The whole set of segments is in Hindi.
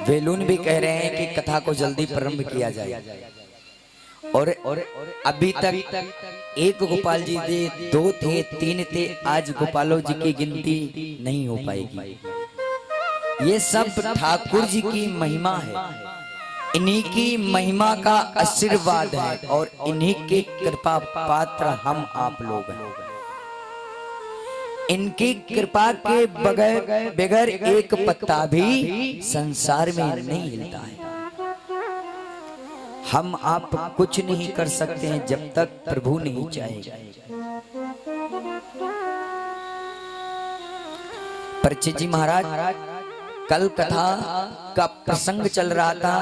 वेलून भी कह रहे हैं कि कथा को जल्दी प्रारंभ किया जाए। और अभी तक एक गोपाल जी थे, 2 थे, 3 थे, आज गोपालों जी की गिनती नहीं हो पाएगी। ये सब ठाकुर जी की महिमा है, इन्हीं की महिमा का आशीर्वाद है और इन्हीं के कृपा पात्र हम आप लोग हैं। इनकी कृपा के बगैर एक पत्ता भी संसार में नहीं हिलता है। हम आप कुछ नहीं कर सकते हैं जब तक प्रभु नहीं चाहेगा। परीक्षित जी महाराज, कल कथा का प्रसंग चल रहा था।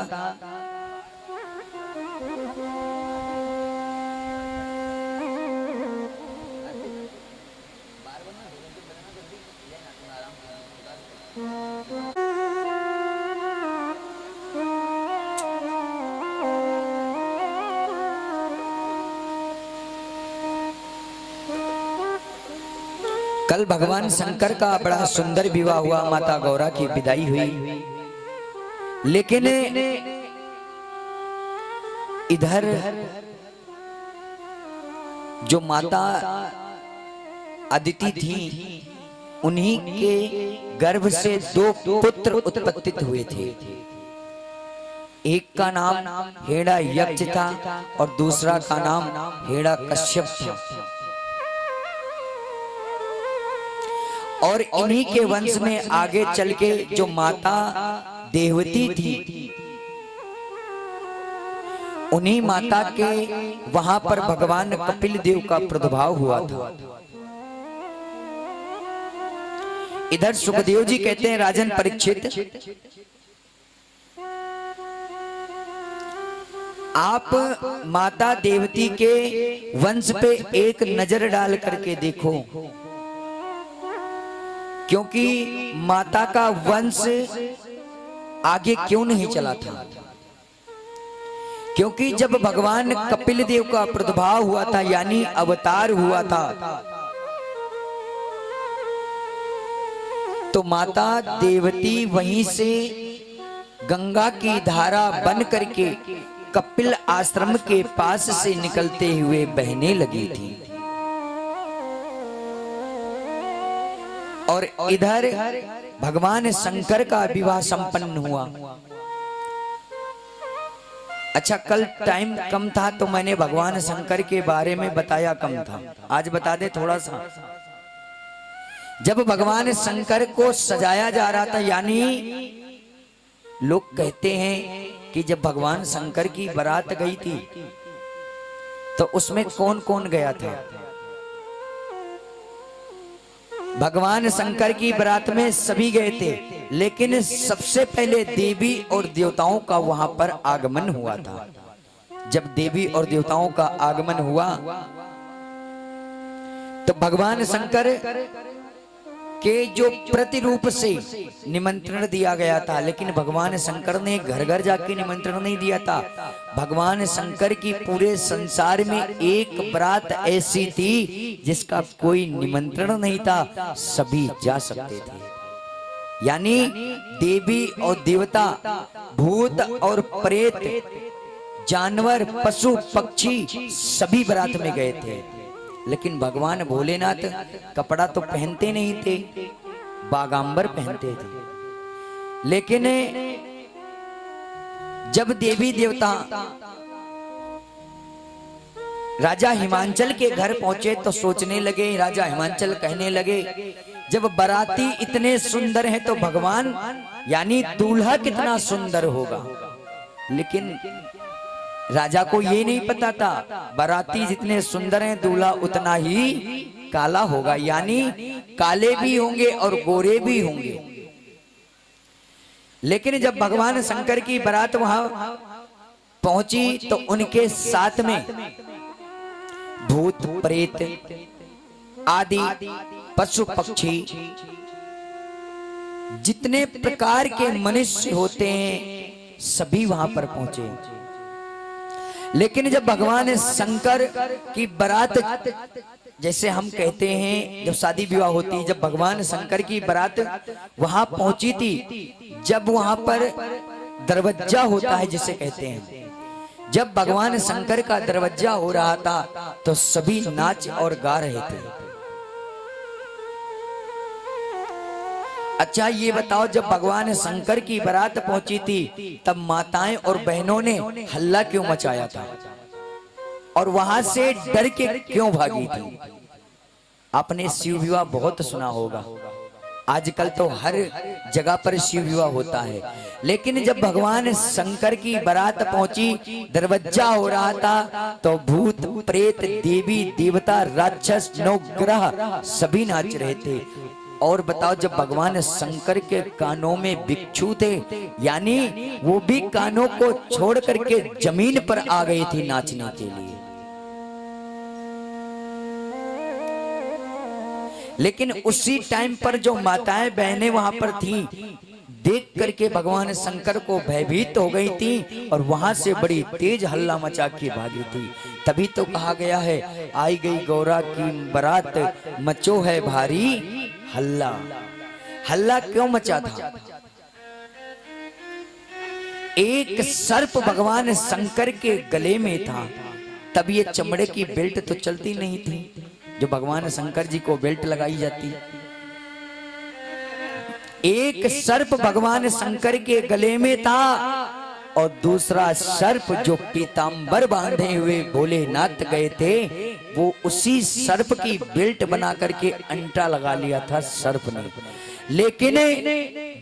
कल भगवान शंकर का बड़ा सुंदर विवाह हुआ, माता गौरा की विदाई हुई। लेकिन इधर जो माता अदिति थी, उन्हीं के गर्भ से 2 पुत्र उत्पत्तित हुए थे। एक का नाम हेड़ा यक्ष था और दूसरा का नाम हेड़ा कश्यप था। और इन्हीं के वंश में आगे चल के जो माता देवती थी, उन्हीं माता के वहां पर भगवान कपिल देव का प्रादुर्भाव हुआ था। इधर सुखदेव जी कहते हैं, राजन परीक्षित, आप माता देवती के वंश पे एक नजर डाल करके देखो, क्योंकि माता का वंश आगे क्यों नहीं चला था। क्योंकि जब भगवान कपिल देव का प्रादुर्भाव हुआ था, यानी अवतार हुआ था, तो माता देवती वहीं से गंगा की धारा बन करके कपिल आश्रम के पास से निकलते हुए बहने लगी थी। और इधर भगवान शंकर का विवाह संपन्न हुआ। अच्छा, कल टाइम कम था तो मैंने भगवान शंकर के बारे में बताया कम था, आज बता दे थोड़ा सा। जब भगवान शंकर को सजाया जा रहा था, यानी लोग कहते हैं कि जब भगवान शंकर की बारात गई थी तो उसमें कौन कौन गया था। भगवान शंकर की बारात में सभी गए थे, लेकिन सबसे पहले देवी और देवताओं का वहां पर आगमन हुआ था। जब देवी और देवताओं का आगमन हुआ तो भगवान शंकर के जो प्रतिरूप से निमंत्रण दिया गया था, लेकिन भगवान शंकर ने घर घर जाके निमंत्रण नहीं दिया था। भगवान शंकर की पूरे संसार में एक बारात ऐसी थी जिसका कोई निमंत्रण नहीं था, सभी जा सकते थे। यानी देवी और देवता, भूत और प्रेत, जानवर, पशु पक्षी सभी बारात में गए थे। लेकिन भगवान भोलेनाथ कपड़ा तो पहनते नहीं थे, बागांबर पहनते थे। लेकिन जब देवी देवता राजा हिमांचल के घर पहुंचे तो सोचने लगे, राजा हिमांचल कहने लगे, जब बाराती इतने सुंदर हैं तो भगवान यानी दूल्हा कितना सुंदर होगा। लेकिन राजा को ये नहीं पता था, बाराती जितने सुंदर हैं दूल्हा उतना ही काला होगा, यानी काले भी होंगे और गोरे भी होंगे। लेकिन जब भगवान शंकर की बारात वहां पहुंची तो उनके साथ में भूत प्रेत आदि पशु पक्षी जितने प्रकार के मनुष्य होते हैं सभी वहां पर पहुंचे। लेकिन जब भगवान शंकर की बारात जैसे हम कहते हैं जब शादी विवाह होती है, जब भगवान शंकर की बारात वहां पहुंची थी, जब वहां पर दरवाजा होता है जिसे कहते हैं, जब भगवान शंकर का दरवाजा हो रहा था तो सभी नाच और गा रहे थे। अच्छा ये बताओ, जब भगवान शंकर की बारात पहुंची थी तब माताएं और बहनों ने हल्ला क्यों मचाया था और वहां से डर के क्यों भागी थी? आपने शिव विवाह बहुत सुना होगा, आजकल तो हर जगह पर शिव विवाह होता है, लेकिन जब भगवान शंकर की बारात पहुंची, दरवाजा हो रहा था तो भूत प्रेत देवी देवता राक्षस नवग्रह सभी नाच रहे थे। और बताओ, जब भगवान शंकर के कानों में बिच्छू थे, यानी वो भी कानों को छोड़ करके जमीन पर आ गई थी नाचने के लिए। लेकिन उसी टाइम पर जो माताएं बहनें वहां पर थी, देख करके भगवान शंकर को भयभीत हो गई थी और वहां से बड़ी तेज हल्ला मचा के भागी थी। तभी तो कहा गया है, आई गई गौरा की बारात मचो है भारी हल्ला। हल्ला क्यों मचा था? एक सर्प भगवान शंकर के गले में था, तब ये चमड़े की बेल्ट तो चलती नहीं थी जो भगवान शंकर जी को बेल्ट लगाई जाती। एक सर्प भगवान शंकर के गले में था और दूसरा सर्प जो पीतांबर बांधे हुए भोलेनाथ गए थे, वो उसी सर्प की बेल्ट बना करके अंटा लगा लिया था सर्प ने। लेकिन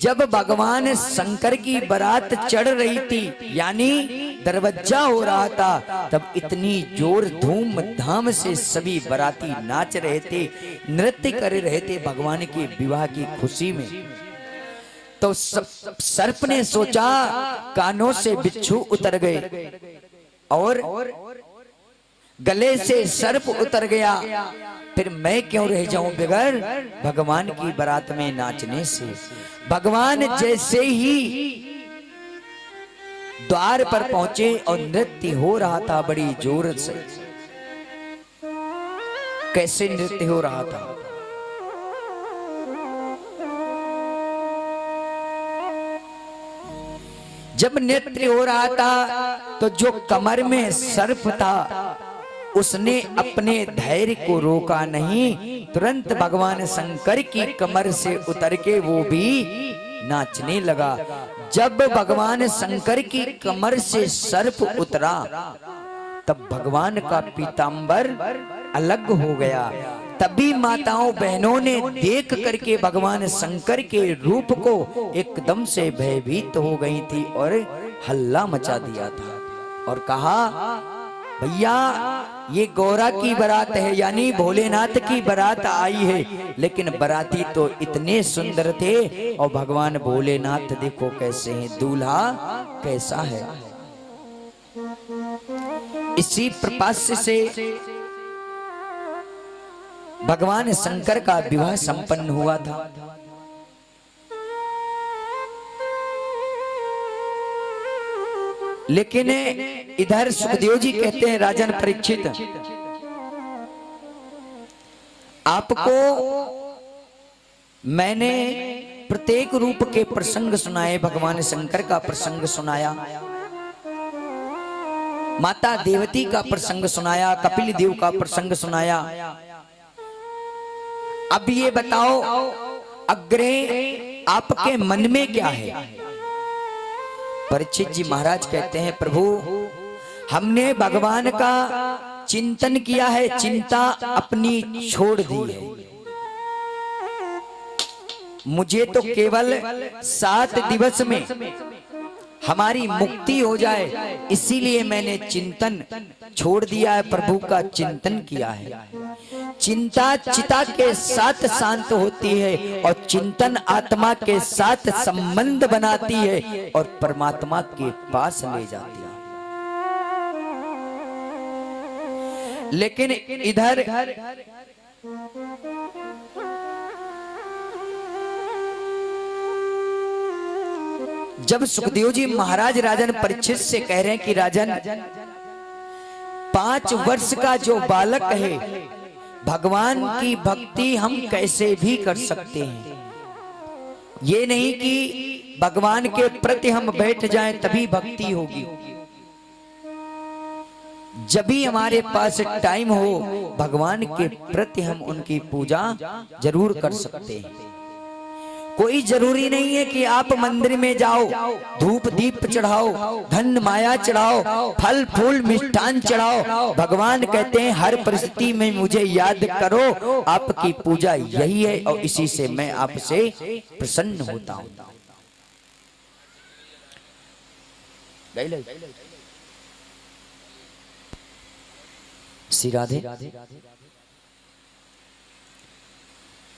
जब भगवान शंकर की बारात चढ़ रही थी, यानी दरवाजा हो रहा था, तब इतनी जोर धूम धाम से सभी बाराती नाच रहे थे, नृत्य कर रहे थे भगवान के विवाह की खुशी में। तो सर्प ने सोचा कानों से बिच्छू उतर गए और गले से सर्प उतर गया, फिर मैं क्यों रह जाऊं बगैर भगवान की बारात में नाचने से। भगवान जैसे ही द्वार पर पहुंचे और नृत्य हो रहा था बड़ी जोर से। कैसे नृत्य हो रहा था? जब नृत्य हो रहा था तो जो कमर में सर्प था उसने अपने धैर्य को रोका नहीं, तुरंत भगवान शंकर की कमर से उतर के वो भी नाचने लगा। जब भगवान शंकर की कमर से सर्प उतरा तब भगवान का पीतांबर अलग हो गया। तभी माताओं बहनों ने देख करके भगवान शंकर के रूप को एकदम से भयभीत हो गई थी और हल्ला मचा दिया था और कहा, भैया ये गौरा की बारात है, यानी भोलेनाथ की बारात आई है, लेकिन बाराती तो इतने सुंदर थे और भगवान भोलेनाथ देखो कैसे हैं, दूल्हा कैसा है। इसी प्रपास्य से भगवान शंकर का विवाह संपन्न हुआ था। लेकिन इधर सुखदेव जी कहते हैं, राजन परीक्षित, आपको मैंने प्रत्येक रूप के प्रसंग सुनाए, भगवान शंकर का प्रसंग सुनाया, माता देवती का प्रसंग सुनाया, कपिल देव का प्रसंग सुनाया। अब ये बताओ अग्रे आपके मन में क्या है? परीक्षित जी महाराज कहते हैं, प्रभु हमने भगवान का चिंतन किया है, चिंता अपनी छोड़ दी है। मुझे तो केवल 7 दिवस में हमारी मुक्ति हो जाए, इसीलिए मैंने चिंतन छोड़ दिया है, प्रभु का चिंतन किया है। चिंता चिता के साथ शांत होती है और चिंतन आत्मा के साथ संबंध बनाती है और परमात्मा के पास ले जाती है। लेकिन इधर जब सुखदेव जी महाराज राजन परीक्षित से कह रहे हैं कि राजन 5 वर्ष का जो बालक है भगवान की भक्ति हम कैसे भी कर सकते हैं। ये नहीं कि भगवान के प्रति हम बैठ जाएं तभी भक्ति होगी। जब भी हमारे पास टाइम हो भगवान के प्रति हम उनकी पूजा जरूर कर सकते हैं। कोई जरूरी नहीं है कि आप मंदिर में जाओ, धूप दीप चढ़ाओ, धन माया चढ़ाओ, फल फूल मिष्ठान चढ़ाओ। भगवान कहते हैं हर परिस्थिति में मुझे याद करो, आपकी पूजा यही है और इसी से मैं आपसे प्रसन्न होता हूं। श्री राधे।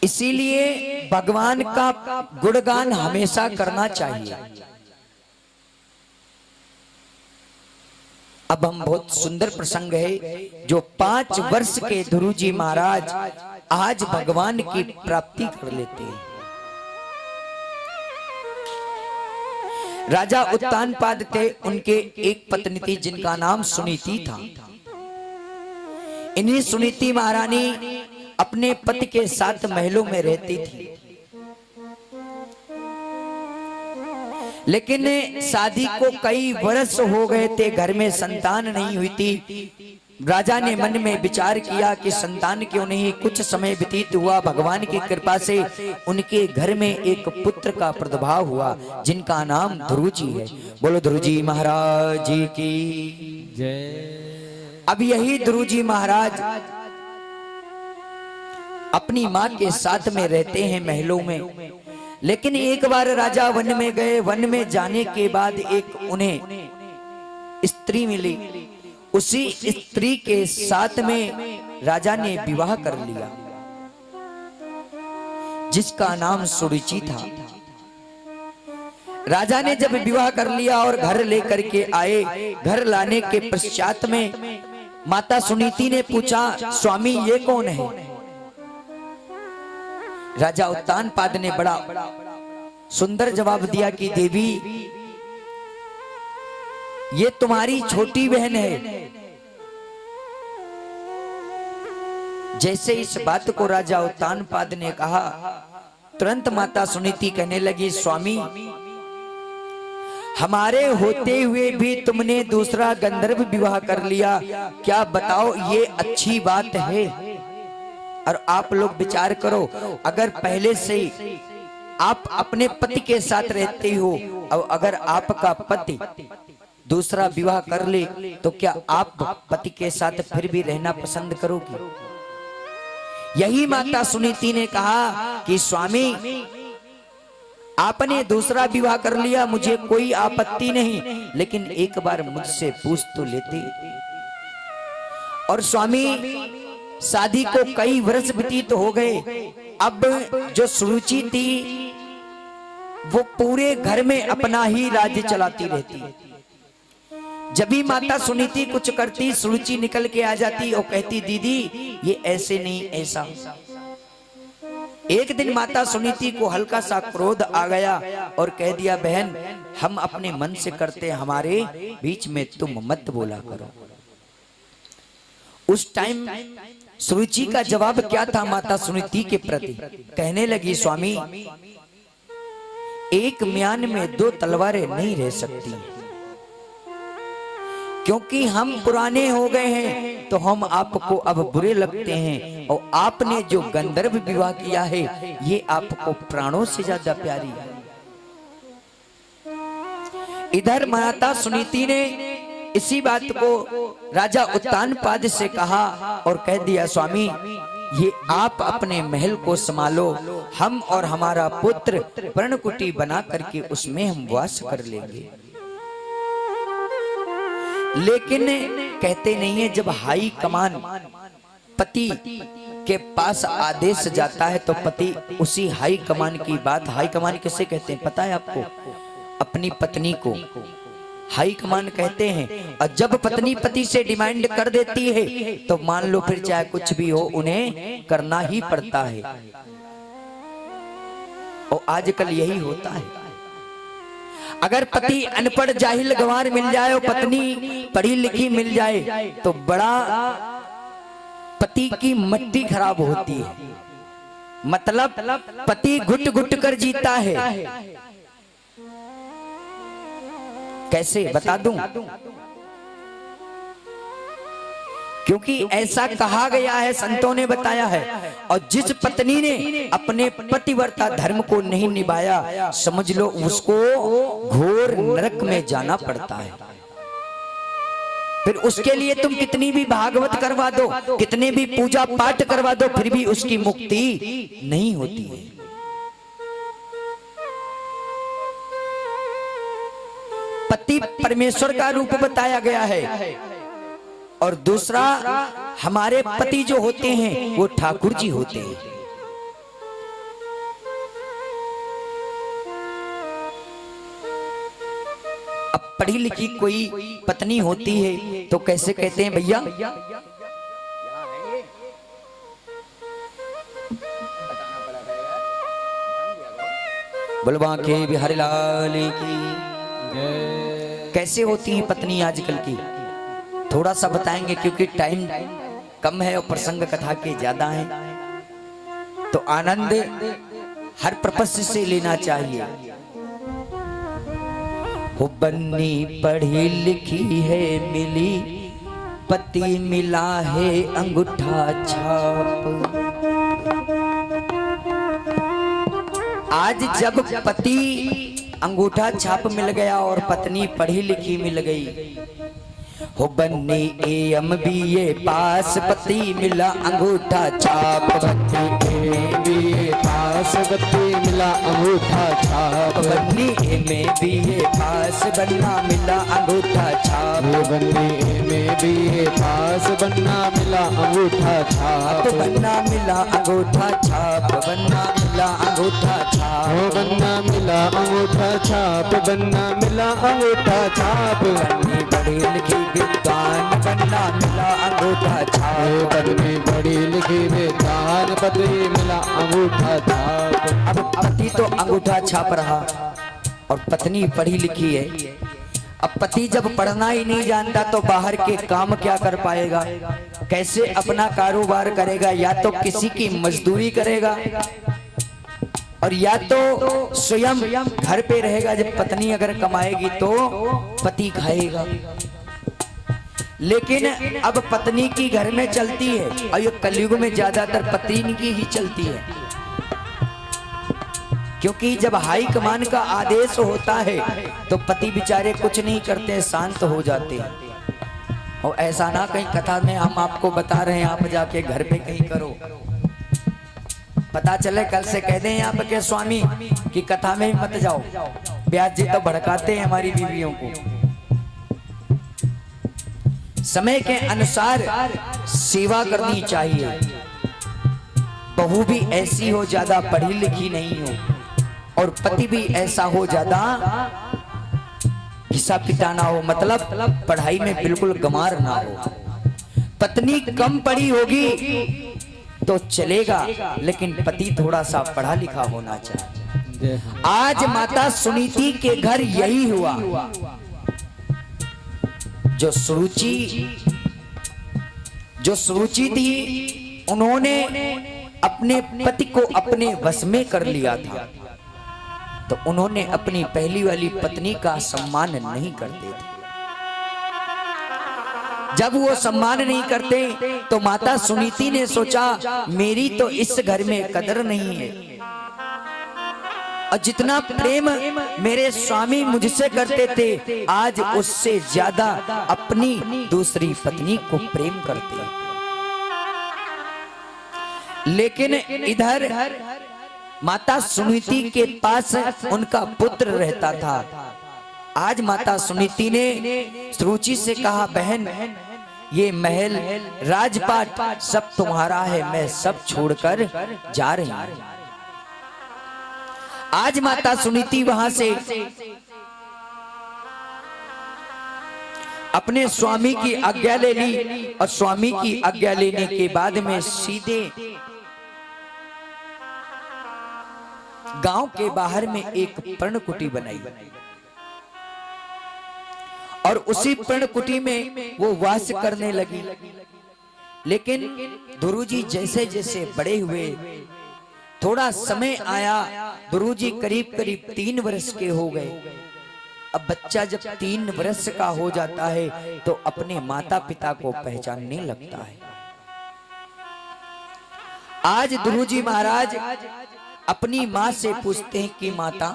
इसीलिए भगवान का गुणगान हमेशा करना चाहिए। अब हम बहुत सुंदर प्रसंग है जो 5 वर्ष के ध्रुव जी महाराज आज भगवान की प्राप्ति कर लेते हैं। राजा उत्तानपाद थे, उनके एक पत्नी थी जिनका नाम सुनीति था। इन्हीं सुनीति महारानी अपने पति के साथ महलों में रहती थी, लेकिन शादी को कई वर्ष हो गए थे, घर में संतान नहीं हुई थी। राजा ने मन में विचार किया कि संतान क्यों नहीं। कुछ समय व्यतीत हुआ, भगवान की कृपा से उनके घर में एक पुत्र का प्रादुर्भाव हुआ जिनका नाम ध्रुव जी है। बोलो ध्रुव जी महाराज की जय। अब यही ध्रुव जी महाराज अपनी माँ के साथ में रहते हैं महलों में। लेकिन एक बार राजा वन में गए, वन में जाने के बाद एक उन्हें स्त्री मिली। उसी स्त्री के साथ में राजा ने विवाह कर लिया जिसका नाम सुरुचि था। राजा ने जब विवाह कर लिया और घर लेकर के आए, घर लाने के पश्चात में माता सुनीति ने पूछा, स्वामी ये कौन है? राजा उत्तानपाद ने बड़ा सुंदर जवाब दिया कि देवी ये तुम्हारी छोटी बहन है। जैसे इस बात को राजा उत्तानपाद ने कहा, तुरंत माता सुनीति कहने लगी, स्वामी हमारे होते हुए भी तुमने दूसरा गंधर्व विवाह कर लिया, क्या बताओ ये अच्छी बात है? और आप लोग विचार करो, अगर पहले से आप अपने पति के साथ रहते हो और अगर आपका पति दूसरा विवाह कर ले तो क्या आप पति के साथ फिर भी रहना पसंद करोगे? यही माता सुनीति ने कहा कि स्वामी आपने दूसरा विवाह कर लिया, मुझे कोई आपत्ति नहीं, लेकिन एक बार मुझसे पूछ तो लेते। और स्वामी शादी को कई वर्ष व्यतीत हो गए। अब जो सुरुचि थी वो पूरे घर में अपना ही राज्य चलाती रहती। जब भी माता सुनीति कुछ करती, सुरुचि निकल के आ जाती और कहती, दीदी ये ऐसे नहीं ऐसा। एक दिन माता सुनीति को हल्का सा क्रोध आ गया और कह दिया, बहन हम अपने मन से करते, हमारे बीच में तुम मत बोला करो। उस टाइम सुरुचि का जवाब क्या था माता सुनीति के प्रति? कहने लगी, स्वामी एक म्यान में 2 तलवारें नहीं रह सकती, क्योंकि हम पुराने हो गए हैं तो हम आपको अब बुरे लगते हैं, और आपने जो गंधर्व विवाह किया है ये आपको प्राणों से ज्यादा प्यारी है। इधर माता सुनीति ने इसी बात को राजा उत्तानपाद से कहा और कह दिया, स्वामी ये आप अपने महल को संभालो, हम और हमारा पुत्र पर्णकुटी बना करके उसमें हम वास कर लेंगे। लेकिन कहते नहीं है, जब हाई कमान पति के पास आदेश जाता है तो पति उसी हाई कमान की बात, हाई कमान किसे कहते हैं पता है आपको? अपनी पत्नी को हाई कमान कहते हैं। और जब पत्नी पति से डिमांड कर देती है तो मान लो फिर चाहे कुछ भी हो उन्हें करना ही पड़ता है। और आजकल यही होता है, अगर पति अनपढ़ जाहिल गंवार मिल जाए और पत्नी पढ़ी लिखी मिल जाए तो बड़ा पति की मट्टी खराब होती है, मतलब पति घुट घुट कर जीता है। कैसे बता दूं? क्योंकि ऐसा कहा गया है, संतों ने बताया है। और जिस पत्नी ने अपने पतिव्रता धर्म को नहीं निभाया, समझ लो उसको घोर नरक में जाना पड़ता है। फिर उसके लिए तुम कितनी भी भागवत करवा दो, कितने भी पूजा पाठ करवा दो, फिर भी उसकी मुक्ति नहीं होती है। पति परमेश्वर का रूप बताया गया है, और दूसरा हमारे पति जो होते हैं वो ठाकुर जी होते हैं। अब पढ़ी लिखी कोई पत्नी होती है तो कैसे कहते हैं भैया? बलवा के बिहारी लाल की कैसे होती है पत्नी आजकल की? थोड़ा सा बताएंगे क्योंकि टाइम कम है और प्रसंग कथा के ज्यादा हैं, तो आनंद हर प्रपंच से लेना चाहिए। हो बन्नी पढ़ी लिखी है मिली, पति मिला है अंगूठा छाप। आज जब पति अंगूठा छाप मिल गया और पत्नी पढ़ी लिखी मिल गई, हो बन्नी AMBA पास, पति मिला अंगूठा छाप। बन्नी पास, पति मिला अंगूठा छाप। बन्नी MA पास, बन्ना मिला अंगूठा छाप। बन्नी MA पास, बन्ना मिला अंगूठा छाप। बन्ना मिला अंगूठा छाप, बन्ना मिला अंगूठा छाप। बन्ना मिला अंगूठा छाप, बन्ना मिला अंगूठा छाप। बन्नी पढ़ी लिखी विद्वान, बन्ना मिला अंगूठा छाप। बन्नी पढ़ी लिखी विद्वान, पति मिला अंगूठा छाप। अब पति तो अंगूठा छाप रहा और पत्नी पढ़ी लिखी है। अब पति जब पढ़ना ही नहीं जानता तो बाहर के काम क्या कर पाएगा? कैसे अपना कारोबार करेगा? या तो किसी की मजदूरी करेगा और या तो स्वयं घर पे रहेगा। जब पत्नी अगर कमाएगी तो पति खाएगा। लेकिन अब पत्नी की घर में चलती है, और ये कलयुग में ज्यादातर पत्नी की ही चलती है, क्योंकि जब हाई कमान का आदेश होता है तो पति बेचारे कुछ नहीं करते, शांत हो जाते हैं। और ऐसा ना कहीं कथा में हम आपको बता रहे हैं, आप जाके घर पे कहीं करो, पता चले कल से कह दें यहाँ के स्वामी कि कथा में मत जाओ, ब्याज जी तो भड़काते हैं हमारी बीवियों को। समय के अनुसार सेवा करनी चाहिए। बहू भी ऐसी हो ज्यादा पढ़ी लिखी नहीं हो, और पति भी ऐसा हो ज्यादा घिसा पिटा ना हो, मतलब पढ़ाई में बिल्कुल गंवार ना हो। पत्नी कम पढ़ी होगी तो चलेगा, लेकिन पति थोड़ा सा पढ़ा लिखा होना चाहिए। आज माता सुनीति के घर यही हुआ। जो सुरुचि थी, उन्होंने अपने पति को अपने वश में कर लिया था, तो उन्होंने अपनी पहली वाली पत्नी का सम्मान नहीं करते थे। जब वो सम्मान नहीं करते तो माता सुनीति ने सोचा मेरी तो इस घर में कदर नहीं है, और जितना प्रेम मेरे स्वामी मुझसे करते थे, आज उससे ज्यादा अपनी दूसरी पत्नी को प्रेम करते हैं। लेकिन इधर माता सुनीति के पास उनका पुत्र रहता था। आज माता सुनीति ने सुरुचि से कहा, बहन ये महल राजपाट सब तुम्हारा है, मैं सब छोड़कर जा रही हूं। आज माता सुनीति वहां से अपने स्वामी की आज्ञा ले ली, और स्वामी की आज्ञा लेने के बाद में सीधे गांव के बाहर में एक पर्णकुटी बनाई, और उसी पर्णकुटी में वो वास करने लगी। लेकिन ध्रुव जी जैसे जैसे बड़े हुए, थोड़ा समय आया, ध्रुव जी करीब करीब 3 वर्ष के हो गए। अब बच्चा जब 3 वर्ष का हो जाता है तो अपने माता पिता को पहचानने लगता है। आज ध्रुव जी महाराज अपनी माँ से पूछते हैं कि माता,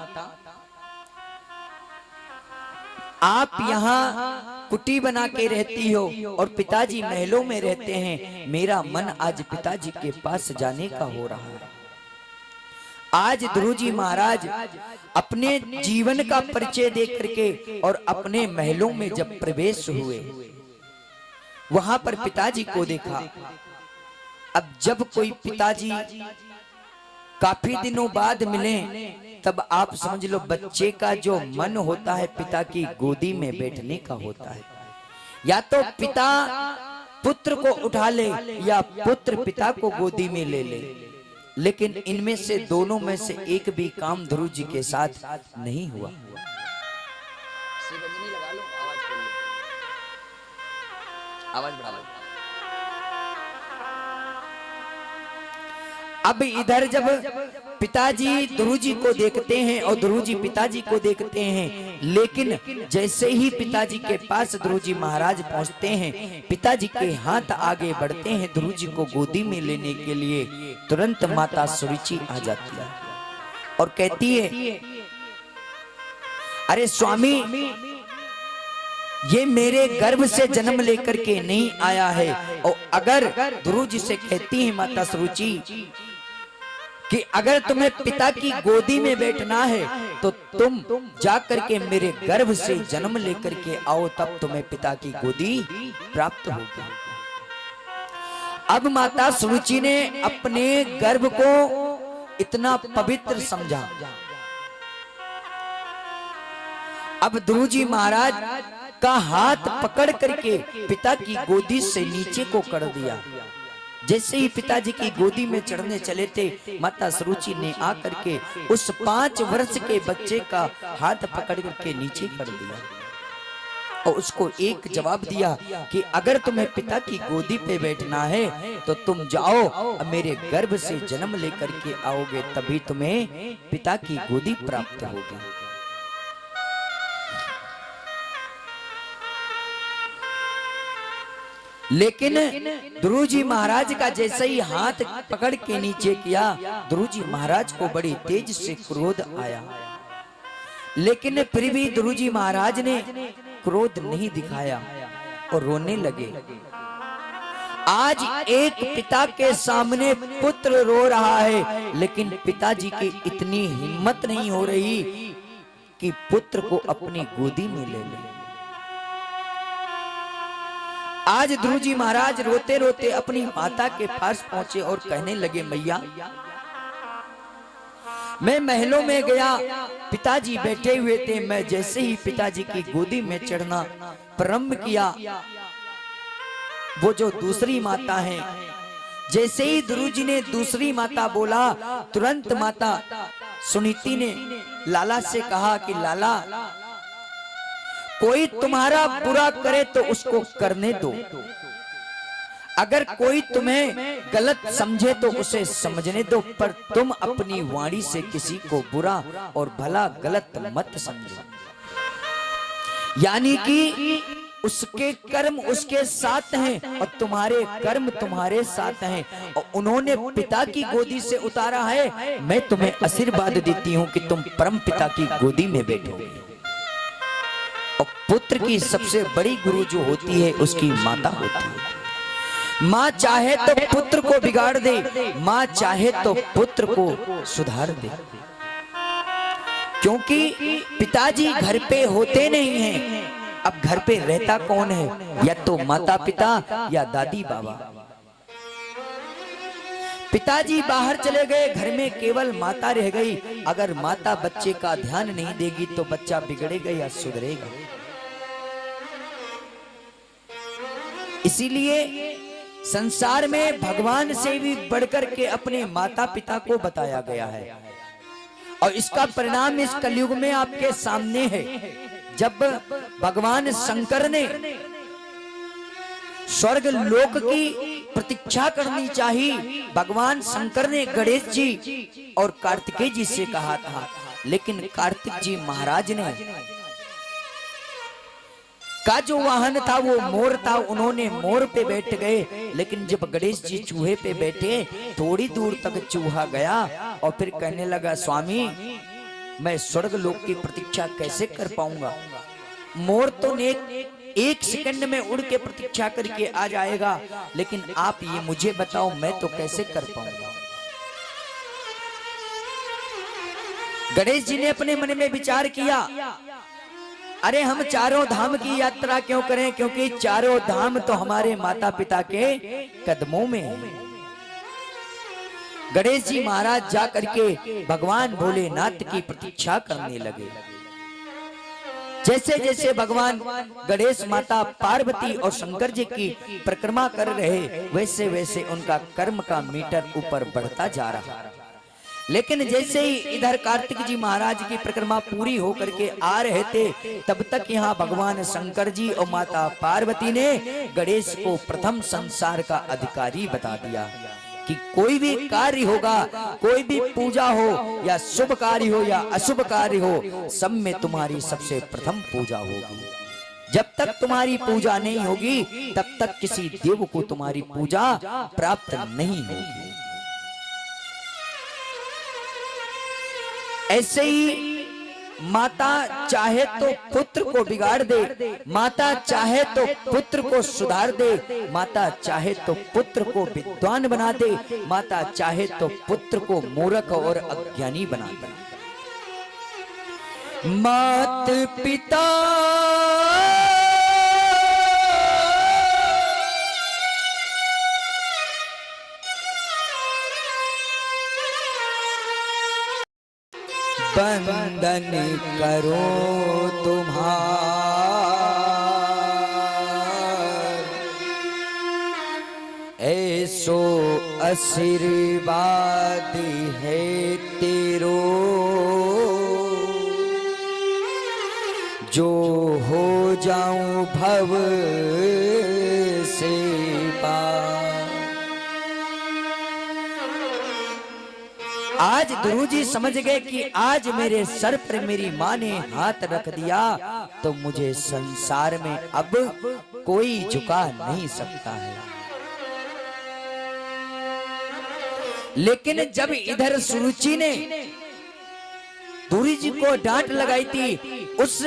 आप यहाँ कुटी बना के रहती हो और पिताजी महलों में रहते हैं, मेरा मन आज पिताजी के पास जाने का हो रहा है। आज ध्रुव जी महाराज अपने जीवन का परिचय दे करके और अपने महलों में जब प्रवेश हुए, वहां पर पिताजी को देखा। अब जब कोई पिताजी काफी दिनों बाद मिले, तब आप समझ लो बच्चे का जो मन होता है पिता की गोदी में बैठने का होता है। या तो पिता पुत्र को उठा ले या पुत्र पिता को गोदी में ले ले, लेकिन इनमें से दोनों में से एक भी काम ध्रुव जी के साथ नहीं हुआ। आवाज बढ़ा लो। अब इधर जब पिताजी ध्रुव जी को देखते हैं और ध्रुव जी पिताजी को देखते हैं, लेकिन जैसे ही पिताजी के पास ध्रुव जी महाराज पहुंचते हैं, पिताजी के हाथ आगे बढ़ते हैं ध्रुव जी को गोदी में लेने के लिए, तुरंत माता सुरुचि आ जाती है और कहती है, अरे स्वामी, ये मेरे गर्भ से जन्म लेकर के नहीं आया है। और अगर ध्रुव जी से कहती है माता सुरुचि कि अगर तुम्हें पिता की गोदी में बैठना है तो तुम जाकर के मेरे गर्भ से जन्म लेकर के आओ, तब तुम्हें पिता की गोदी प्राप्त होगी। अब माता सुरुचि ने अपने गर्भ को इतना पवित्र समझा। अब ध्रुव जी महाराज का हाथ पकड़ करके पिता की गोदी से नीचे को कर दिया। जैसे ही पिताजी की गोदी में चढ़ने चले थे, माता सुरुचि ने आकर के उस 5 वर्ष के बच्चे का हाथ पकड़ करके नीचे कर दिया और उसको एक जवाब दिया कि अगर तुम्हें पिता की गोदी पे बैठना है तो तुम जाओ और मेरे गर्भ से जन्म लेकर के आओगे, तभी तुम्हें पिता की गोदी प्राप्त होगी। लेकिन ध्रुव जी महाराज का जैसे ही हाथ पकड़ के नीचे किया, ध्रुव जी महाराज को बड़ी तेज से क्रोध आया, लेकिन फिर भी ध्रुव जी महाराज ने क्रोध नहीं दिखाया और रोने लगे। आज एक पिता के सामने पुत्र रो रहा है, लेकिन पिताजी की इतनी हिम्मत नहीं हो रही कि पुत्र को अपनी गोदी में ले ले। आज ध्रुव जी महाराज रोते रोते अपनी माता के पास पहुंचे और कहने लगे, मैया, मैं महलों में गया, पिताजी बैठे हुए थे, मैं जैसे ही पिताजी की गोदी में चढ़ना प्रारंभ किया, वो जो दूसरी माता है, जैसे ही ध्रुव जी ने दूसरी माता बोला, तुरंत माता सुनीति ने लाला से कहा कि लाला, कोई तुम्हारा बुरा करे तो उसको करने दो, अगर कोई तुम्हें गलत समझे तो उसे समझने दो, पर तुम अपनी वाणी से किसी को बुरा और भला गलत मत समझो। यानी कि उसके कर्म उसके साथ हैं और तुम्हारे कर्म तुम्हारे साथ हैं, और उन्होंने पिता की गोदी से उतारा है, मैं तुम्हें आशीर्वाद देती हूँ कि तुम परम पिता की गोदी में बैठोगे। और पुत्र की सबसे बड़ी गुरु जो होती है उसकी माता होती है। माँ चाहे तो पुत्र को बिगाड़ दे, माँ चाहे तो पुत्र को सुधार दे, क्योंकि पिताजी घर पे होते नहीं हैं। अब घर पे रहता कौन है? या तो माता पिता या दादी बाबा। पिताजी बाहर चले गए, घर में केवल माता रह गई। अगर माता बच्चे का ध्यान नहीं देगी तो बच्चा बिगड़ेगा या सुधरेगा। इसीलिए संसार में भगवान से भी बढ़कर के अपने माता पिता को बताया गया है, और इसका परिणाम इस कलयुग में आपके सामने है। जब भगवान शंकर ने स्वर्ग लोक की प्रतीक्षा करनी चाहिए। भगवान शंकर ने गणेश जी और कार्तिकेय जी से कहा था, लेकिन कार्तिक जी महाराज ने का जो वाहन था वो मोर था, उन्होंने मोर पे बैठ गए। लेकिन जब गणेश जी चूहे पे बैठे, थोड़ी दूर तक चूहा गया और फिर कहने लगा, स्वामी मैं स्वर्ग लोक की प्रतीक्षा कैसे कर पाऊंगा? मोर तो एक सेकंड में उड़ के प्रतीक्षा करके आ जाएगा, लेकिन आप ये मुझे बताओ मैं तो कैसे कर पाऊंगा? गणेश जी ने अपने मन में विचार किया, अरे हम चारों धाम की यात्रा क्यों करें, क्योंकि चारों धाम तो हमारे माता पिता के कदमों में है। गणेश जी महाराज जा करके भगवान भोलेनाथ की प्रतीक्षा करने लगे। जैसे जैसे भगवान गणेश माता पार्वती और शंकर जी की परिक्रमा कर रहे, वैसे वैसे उनका कर्म का मीटर ऊपर बढ़ता जा रहा। लेकिन जैसे ही इधर कार्तिक जी महाराज की परिक्रमा पूरी होकर के आ रहे थे, तब तक यहाँ भगवान शंकर जी और माता पार्वती ने गणेश को प्रथम संसार का अधिकारी बता दिया कि कोई भी कार्य होगा, कोई भी पूजा हो या शुभ कार्य हो या अशुभ कार्य हो, सब में तुम्हारी सबसे प्रथम पूजा होगी। जब तक तुम्हारी पूजा नहीं होगी, तब तक किसी देव को तुम्हारी पूजा प्राप्त नहीं होगी। ऐसे ही माता चाहे तो पुत्र को बिगाड़ दे, माता चाहे तो पुत्र को सुधार दे, माता चाहे तो पुत्र को विद्वान बना दे, माता चाहे तो पुत्र को मूर्ख और अज्ञानी बना दे। मात पिता बंदन करो तुम्हार, ऐसो आशीर्वाद है तेरो, जो हो जाऊं भव से पार। आज गुरु जी समझ गए कि आज मेरे सर पर मेरी माँ ने हाथ रख दिया तो मुझे संसार में अब कोई झुका नहीं सकता है। लेकिन जब इधर सुरुचि ने गुरु जी को डांट लगाई थी, उस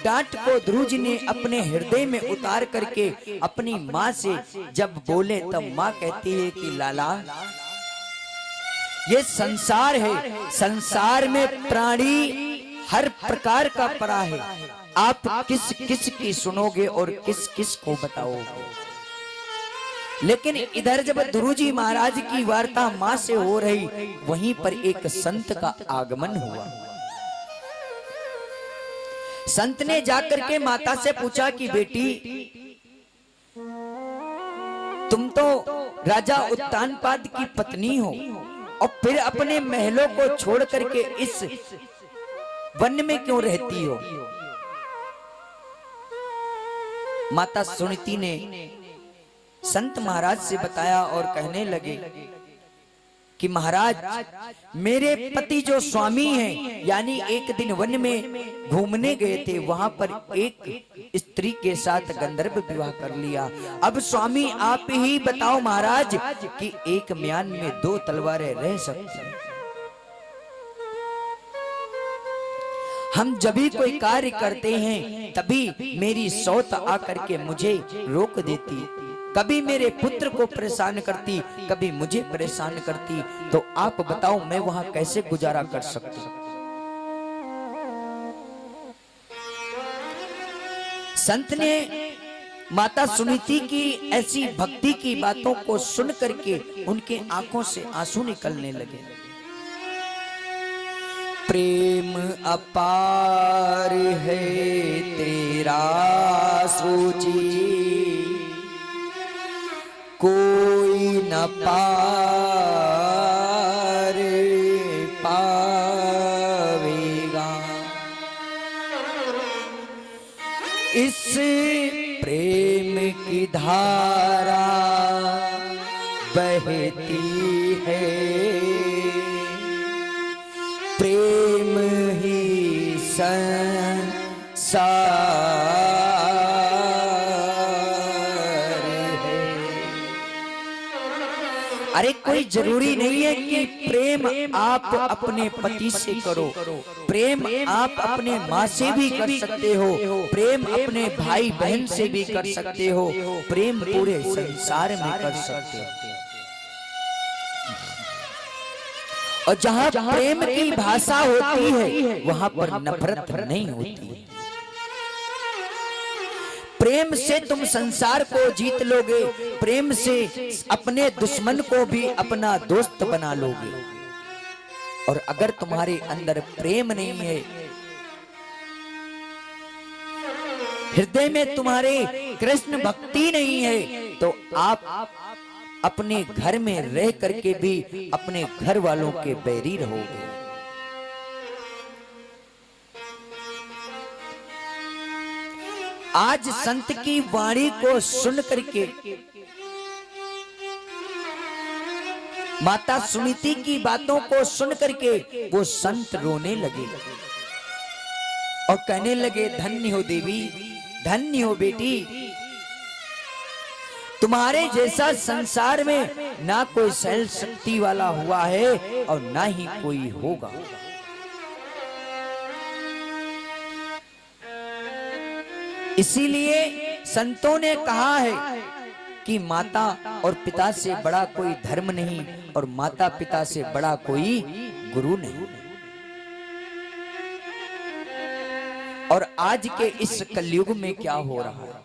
डांट को ध्रुव जी ने अपने हृदय में उतार करके अपनी माँ से जब बोले, तब माँ कहती है कि लाला ये संसार है, संसार में प्राणी हर प्रकार का पड़ा है, आप किस किस की सुनोगे और किस किस को बताओगे। लेकिन इधर जब ध्रुव जी महाराज की वार्ता माँ से हो रही, वहीं पर एक संत का आगमन हुआ। संत ने जाकर के माता से पूछा कि बेटी तुम तो राजा उत्तानपाद की पत्नी हो और फिर अपने महलों को छोड़ करके इस वन में क्यों रहती हो? माता सुनीति ने संत महाराज से बताया और कहने लगे कि महाराज मेरे पति जो स्वामी हैं, यानी एक दिन वन में घूमने गए थे, वहां पर एक स्त्री के साथ गंधर्व विवाह कर लिया। अब स्वामी आप ही बताओ महाराज कि एक म्यान में 2 तलवारें रह सकती हैं? हम जब भी कोई कार्य करते हैं तभी मेरी सौत आकर के मुझे रोक देती, कभी मेरे पुत्र को परेशान करती, कभी मुझे परेशान करती, तो आप बताओ मैं वहां कैसे गुजारा कर सकती? संत ने माता सुनीति की ऐसी भक्ति की बातों को सुन करके उनके आंखों से आंसू निकलने लगे। प्रेम अपार है तेरा सोची, कोई न पार पावेगा। इस प्रेम की धारा बहती है, प्रेम ही संसार है। अरे कोई जरूरी नहीं है कि प्रेम आप अपने पति से करो, प्रेम आप अपने माँ से भी कर सकते हो, प्रेम अपने भाई बहन से भी कर सकते हो, प्रेम पूरे संसार में कर सकते हो। और जहाँ प्रेम की भाषा होती है वहां पर नफरत नहीं होती। प्रेम से तुम संसार को जीत लोगे, प्रेम से अपने दुश्मन को भी अपना दोस्त बना लोगे। और अगर तुम्हारे अंदर प्रेम नहीं है, हृदय में तुम्हारे कृष्ण भक्ति नहीं है, तो आप अपने घर में रह करके भी अपने घर वालों के बैरी रहोगे। आज संत की वाणी को सुन करके माता सुनीति की बातों को सुन करके वो संत रोने लगे और कहने लगे, धन्य हो देवी, धन्य हो बेटी, तुम्हारे जैसा संसार में ना कोई सहन शक्ति वाला हुआ है और ना ही कोई होगा। इसीलिए संतों ने कहा है कि माता और पिता से बड़ा कोई धर्म नहीं और माता पिता से बड़ा कोई गुरु नहीं। और आज के इस कलयुग में क्या हो रहा है,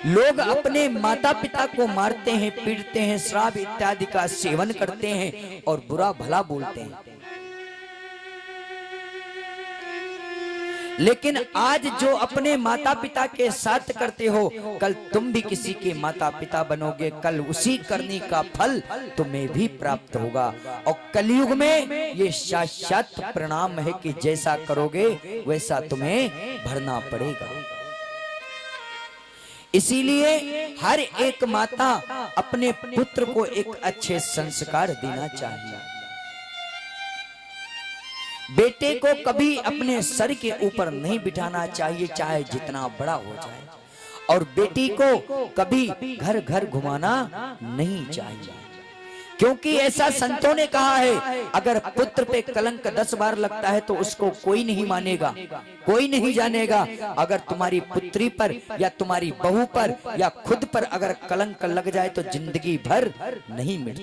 लोग अपने माता पिता को मारते हैं, पीटते हैं, श्राप इत्यादि का सेवन करते हैं और बुरा भला बोलते हैं। लेकिन आज जो अपने माता पिता के साथ करते हो, कल तुम भी किसी के माता पिता बनोगे, कल उसी करने का फल तुम्हें भी प्राप्त होगा। और कलयुग में ये साक्षात परिणाम है कि जैसा करोगे वैसा तुम्हें भरना पड़ेगा। इसीलिए हर एक माता अपने पुत्र को एक अच्छे संस्कार देना चाहिए। बेटे को कभी अपने सर के ऊपर नहीं बिठाना चाहिए, चाहे जितना बड़ा हो जाए, और बेटी को कभी घर घर घुमाना नहीं चाहिए, क्योंकि ऐसा संतों ने कहा है, अगर पुत्र पे कलंक 10 बार लगता है तो उसको कोई नहीं मानेगा, कोई नहीं जानेगा। अगर तुम्हारी पुत्री पर या तुम्हारी बहू पर या खुद पर अगर कलंक लग जाए तो जिंदगी भर नहीं मिटता।